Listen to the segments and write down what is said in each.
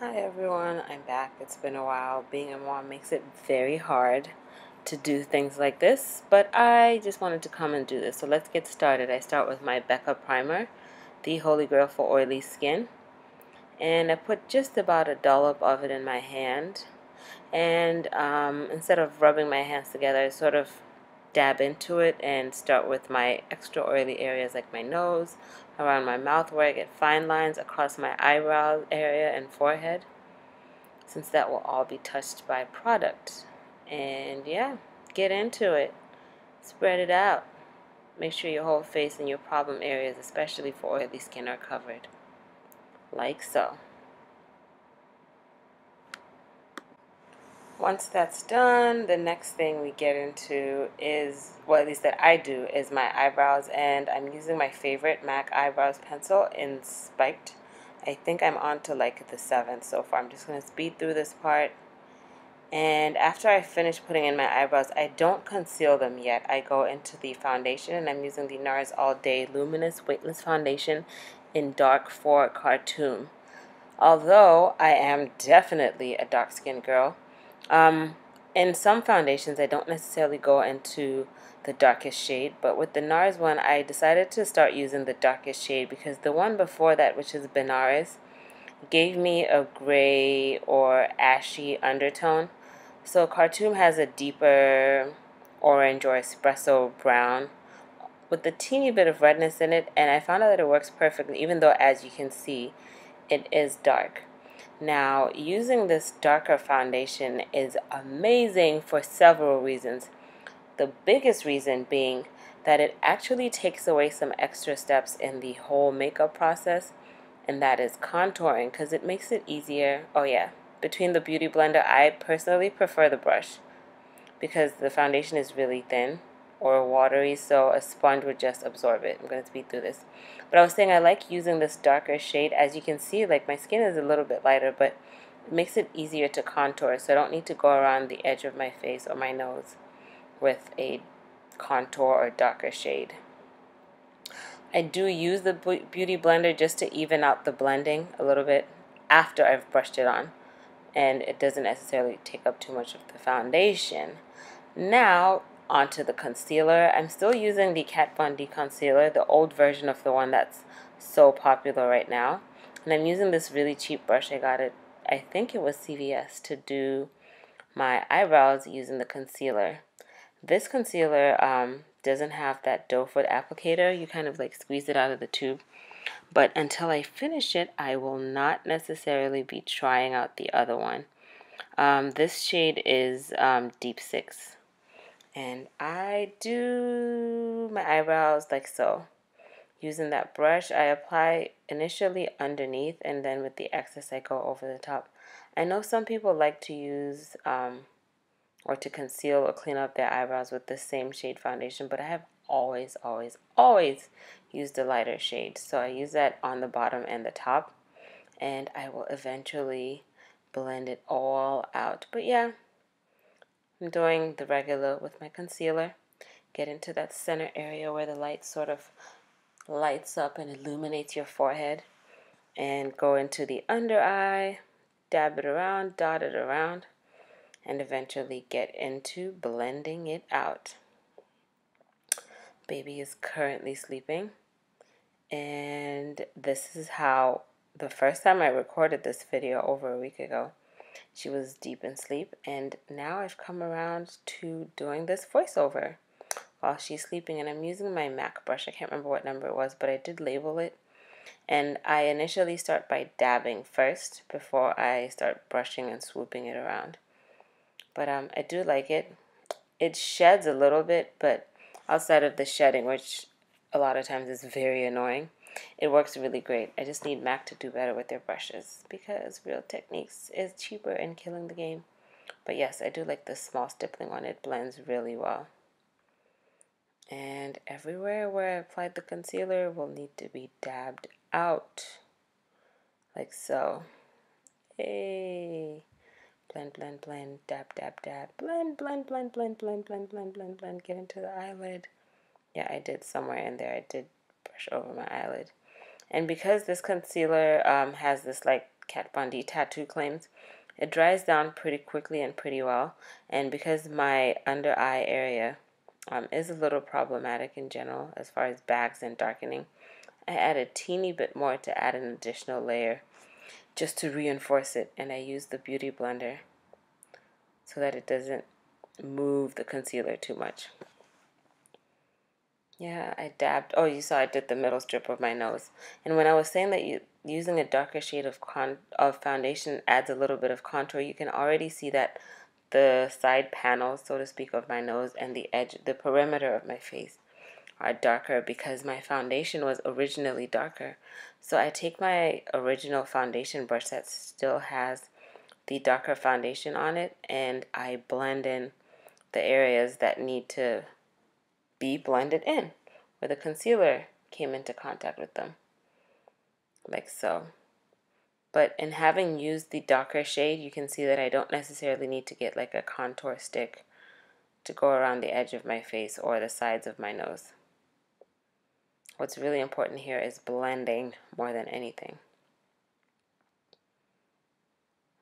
Hi everyone, I'm back. It's been a while. Being a mom makes it very hard to do things like this, but I just wanted to come and do this. So let's get started. I start with my Becca primer, the holy grail for oily skin. And I put just about a dollop of it in my hand. And instead of rubbing my hands together, I sort of dab into it and start with my extra oily areas like my nose, around my mouth where I get fine lines, across my eyebrow area and forehead, since that will all be touched by product. And yeah, get into it. Spread it out. Make sure your whole face and your problem areas, especially for oily skin, are covered. Like so. Once that's done, the next thing we get into is, well, at least that I do, is my eyebrows. And I'm using my favorite MAC eyebrows pencil in Spiked. I think I'm on to like the 7th so far. I'm just going to speed through this part. And after I finish putting in my eyebrows, I don't conceal them yet. I go into the foundation, and I'm using the Nars All Day Luminous Weightless Foundation in Dark 4 Cartoon. Although I am definitely a dark-skinned girl, in some foundations I don't necessarily go into the darkest shade, but with the Nars one, I decided to start using the darkest shade because the one before that, which is Benares, gave me a gray or ashy undertone. So Khartoum has a deeper orange or espresso brown with a teeny bit of redness in it, and I found out that it works perfectly, even though, as you can see, it is dark. Now, using this darker foundation is amazing for several reasons. The biggest reason being that it actually takes away some extra steps in the whole makeup process, and that is contouring, because it makes it easier. Oh yeah, between the Beauty Blender, I personally prefer the brush because the foundation is really thin or watery, so a sponge would just absorb it. I'm going to speed through this. But I was saying I like using this darker shade. As you can see, like my skin is a little bit lighter, but it makes it easier to contour, so I don't need to go around the edge of my face or my nose with a contour or darker shade. I do use the Beauty Blender just to even out the blending a little bit after I've brushed it on, and it doesn't necessarily take up too much of the foundation. Now, onto the concealer. I'm still using the Kat Von D concealer, the old version of the one that's so popular right now. And I'm using this really cheap brush. I got it, I think it was CVS, to do my eyebrows using the concealer. This concealer doesn't have that doe foot applicator. You kind of like squeeze it out of the tube. But until I finish it, I will not necessarily be trying out the other one. This shade is Deep 6. And I do my eyebrows like so. Using that brush, I apply initially underneath, and then with the excess I go over the top. I know some people like to use or to conceal or clean up their eyebrows with the same shade foundation, but I have always used a lighter shade. So I use that on the bottom and the top, and I will eventually blend it all out. But yeah, I'm doing the regular with my concealer. Get into that center area where the light sort of lights up and illuminates your forehead, and go into the under eye, dab it around, dot it around, and eventually get into blending it out. Baby is currently sleeping, and this is how the first time I recorded this video over a week ago, she was deep in sleep, and now I've come around to doing this voiceover while she's sleeping, and I'm using my MAC brush. I can't remember what number it was, but I did label it. And I initially start by dabbing first before I start brushing and swooping it around. But I do like it. It sheds a little bit, but outside of the shedding, which a lot of times is very annoying, it works really great. I just need MAC to do better with their brushes because Real Techniques is cheaper and killing the game. But yes, I do like the small stippling one. It blends really well. And everywhere where I applied the concealer will need to be dabbed out. Like so. Hey. Blend, blend, blend. Dab, dab, dab. Blend, blend, blend, blend, blend, blend, blend, blend, blend. Get into the eyelid. Yeah, I did somewhere in there. I did brush over my eyelid. And because this concealer has this like Kat Von D tattoo claims. It dries down pretty quickly and pretty well, and because my under eye area is a little problematic in general as far as bags and darkening, I add a teeny bit more to add an additional layer just to reinforce it, and I use the Beauty Blender so that it doesn't move the concealer too much. Yeah, I dabbed. Oh, you saw I did the middle strip of my nose. And when I was saying that using a darker shade of foundation adds a little bit of contour, you can already see that the side panels, so to speak, of my nose and the edge, the perimeter of my face are darker because my foundation was originally darker. So I take my original foundation brush that still has the darker foundation on it, and I blend in the areas that need to be blended in, where the concealer came into contact with them, like so. But in having used the darker shade, you can see that I don't necessarily need to get like a contour stick to go around the edge of my face or the sides of my nose. What's really important here is blending more than anything.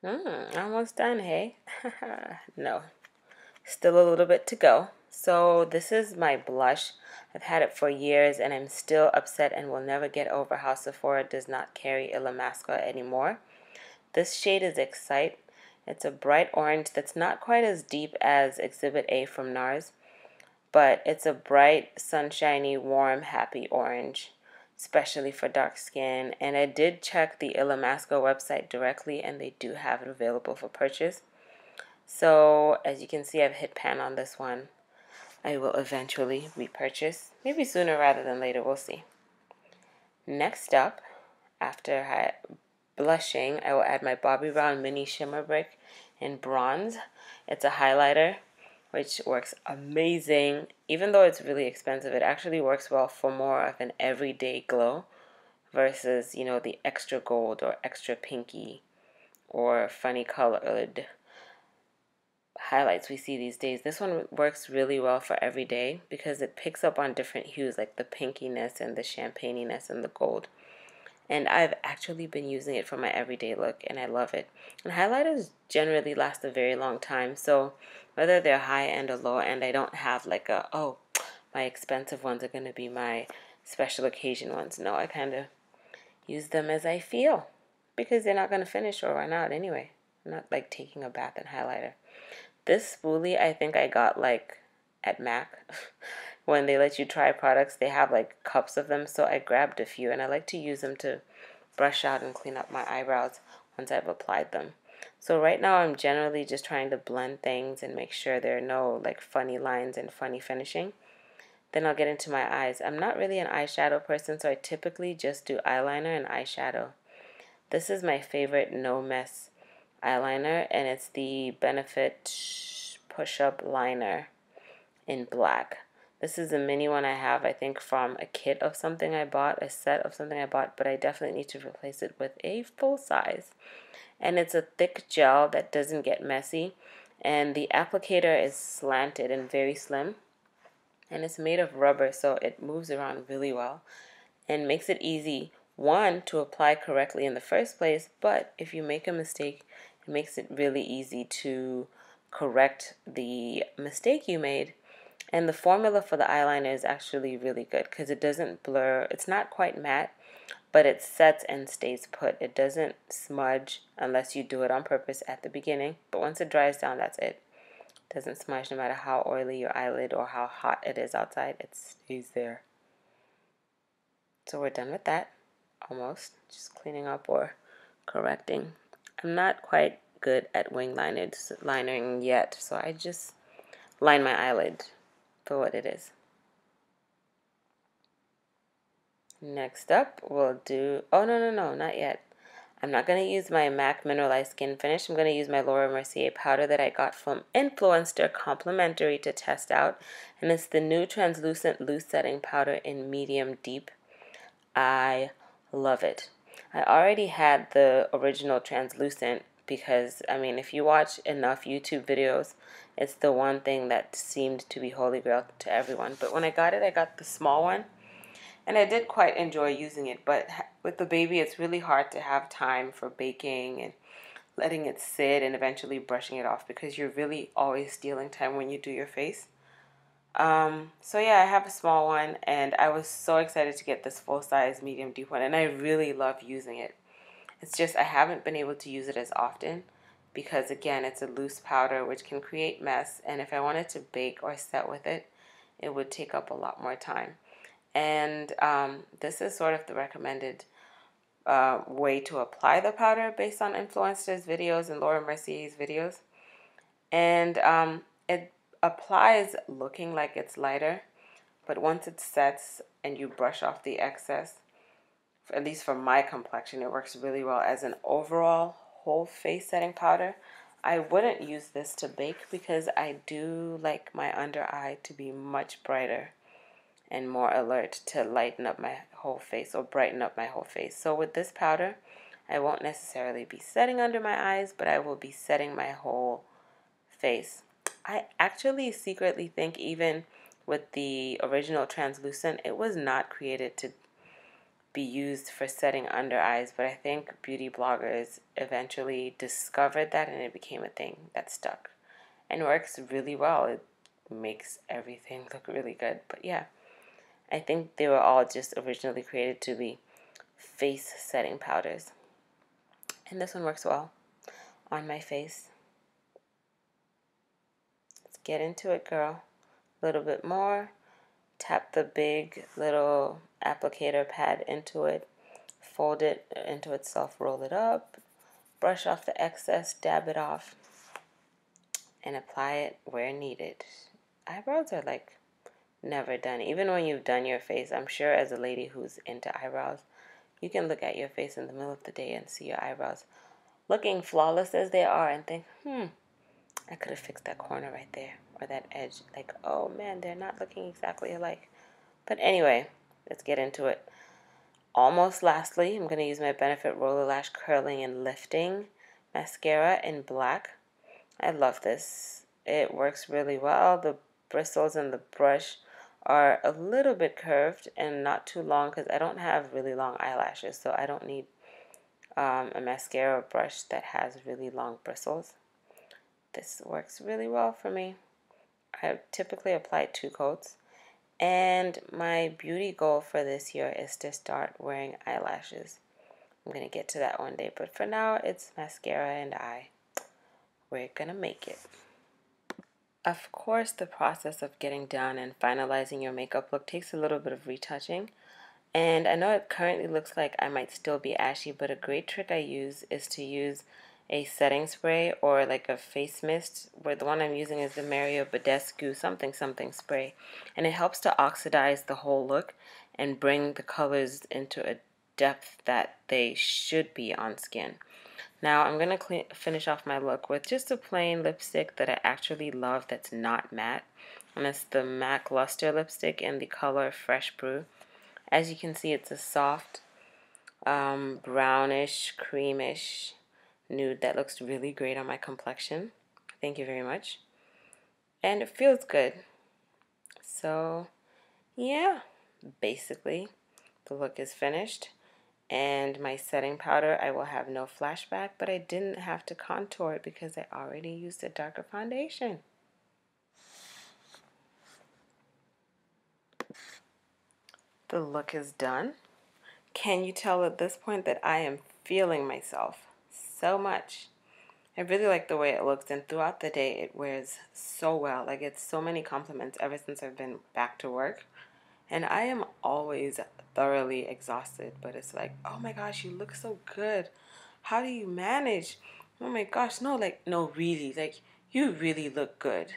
Almost done, hey? No. Still a little bit to go. So this is my blush. I've had it for years and I'm still upset and will never get over how Sephora does not carry Illamasqua anymore. This shade is Excite. It's a bright orange that's not quite as deep as Exhibit A from Nars, but it's a bright, sunshiny, warm, happy orange, especially for dark skin. And I did check the Illamasqua website directly and they do have it available for purchase. So as you can see, I've hit pan on this one. I will eventually repurchase, maybe sooner rather than later, we'll see. Next up, after blushing, I will add my Bobbi Brown Mini Shimmer Brick in bronze. It's a highlighter, which works amazing. Even though it's really expensive, it actually works well for more of an everyday glow versus, you know, the extra gold or extra pinky or funny colored highlights we see these days. This one works really well for every day because it picks up on different hues like the pinkiness and the champagniness and the gold. And I've actually been using it for my everyday look and I love it. And highlighters generally last a very long time, so whether they're high end or low end, I don't have like a, oh, my expensive ones are going to be my special occasion ones. No, I kind of use them as I feel because they're not going to finish or run out anyway. I'm not like taking a bath in highlighter. This spoolie I think I got like at MAC. When they let you try products, they have like cups of them, so I grabbed a few and I like to use them to brush out and clean up my eyebrows once I've applied them. So right now I'm generally just trying to blend things and make sure there are no like funny lines and funny finishing. Then I'll get into my eyes. I'm not really an eyeshadow person, so I typically just do eyeliner and eyeshadow. This is my favorite no mess eyeliner, and it's the Benefit Push-Up Liner in black. This is a mini one I have, I think, from a kit of something I bought, a set of something I bought, but I definitely need to replace it with a full size. And it's a thick gel that doesn't get messy, and the applicator is slanted and very slim, and it's made of rubber, so it moves around really well and makes it easy, one, to apply correctly in the first place, but if you make a mistake, it makes it really easy to correct the mistake you made. And the formula for the eyeliner is actually really good because it doesn't blur. It's not quite matte, but it sets and stays put. It doesn't smudge unless you do it on purpose at the beginning. But once it dries down, that's it. It doesn't smudge no matter how oily your eyelid or how hot it is outside. It stays there. So we're done with that. Almost. Just cleaning up or correcting. I'm not quite good at wing linering yet, so I just line my eyelid for what it is. Next up, we'll do, oh no, not yet. I'm not going to use my MAC Mineralized Skin Finish. I'm going to use my Laura Mercier powder that I got from Influencer complimentary to test out. And it's the new Translucent Loose Setting Powder in Medium Deep. I love it. I already had the original Translucent because, I mean, if you watch enough YouTube videos, it's the one thing that seemed to be holy grail to everyone. But when I got it, I got the small one. And I did quite enjoy using it, but with the baby, it's really hard to have time for baking and letting it sit and eventually brushing it off because you're really always stealing time when you do your face. So yeah, I have a small one and I was so excited to get this full size medium deep one and I really love using it. It's just I haven't been able to use it as often because again, it's a loose powder which can create mess, and if I wanted to bake or set with it, it would take up a lot more time. And this is sort of the recommended way to apply the powder based on influencers' videos and Laura Mercier's videos. And it applies looking like it's lighter, but once it sets and you brush off the excess, at least for my complexion, it works really well as an overall whole face setting powder. I wouldn't use this to bake because I do like my under eye to be much brighter and more alert to lighten up my whole face or brighten up my whole face. So with this powder, I won't necessarily be setting under my eyes, but I will be setting my whole face. I actually secretly think even with the original translucent, it was not created to be used for setting under eyes, but I think beauty bloggers eventually discovered that and it became a thing that stuck and works really well. It makes everything look really good. But yeah, I think they were all just originally created to be face setting powders. And this one works well on my face. Let's get into it, girl. A little bit more. Tap the big little applicator pad into it. Fold it into itself, roll it up. Brush off the excess, dab it off. And apply it where needed. Eyebrows are like never done. Even when you've done your face, I'm sure as a lady who's into eyebrows, you can look at your face in the middle of the day and see your eyebrows looking flawless as they are and think, I could have fixed that corner right there or that edge. Like, oh man, they're not looking exactly alike. But anyway, let's get into it. Almost lastly, I'm going to use my Benefit Roller Lash Curling and Lifting Mascara in black. I love this. It works really well. The bristles and the brush are a little bit curved and not too long because I don't have really long eyelashes, so I don't need a mascara brush that has really long bristles. This works really well for me. I typically apply 2 coats, and my beauty goal for this year is to start wearing eyelashes. I'm going to get to that one day, but for now it's mascara and eye. We're going to make it. Of course, the process of getting done and finalizing your makeup look takes a little bit of retouching. And I know it currently looks like I might still be ashy, but a great trick I use is to use a setting spray or like a face mist, where the one I'm using is the Mercier Badescu something something spray. And it helps to oxidize the whole look and bring the colors into a depth that they should be on skin. Now I'm going to finish off my look with just a plain lipstick that I actually love that's not matte. And it's the MAC Lustre Lipstick in the color Fresh Brew. As you can see, it's a soft, brownish, creamish nude that looks really great on my complexion. Thank you very much. And it feels good. So, yeah, basically, the look is finished. And my setting powder, I will have no flashback, but I didn't have to contour it because I already used a darker foundation. The look is done. Can you tell at this point that I am feeling myself so much? I really like the way it looks, and throughout the day it wears so well. I get so many compliments ever since I've been back to work. And I am always thoroughly exhausted, but it's like, oh my gosh, you look so good. How do you manage? Oh my gosh, no, like, no, really, like, you really look good.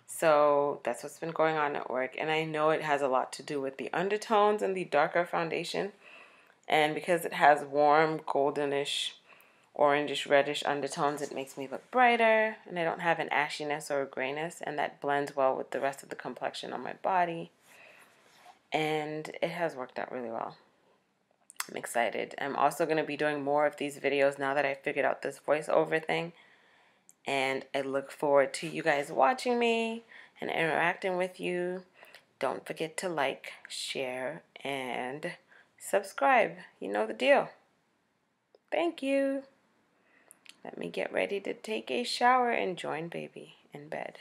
So that's what's been going on at work. And I know it has a lot to do with the undertones and the darker foundation. And because it has warm, goldenish, orangish, reddish undertones, it makes me look brighter. And I don't have an ashiness or a grayness. And that blends well with the rest of the complexion on my body. And it has worked out really well. I'm excited. I'm also going to be doing more of these videos now that I figured out this voiceover thing. And I look forward to you guys watching me and interacting with you. don't forget to like, share, and subscribe. You know the deal. Thank you. Let me get ready to take a shower and join baby in bed.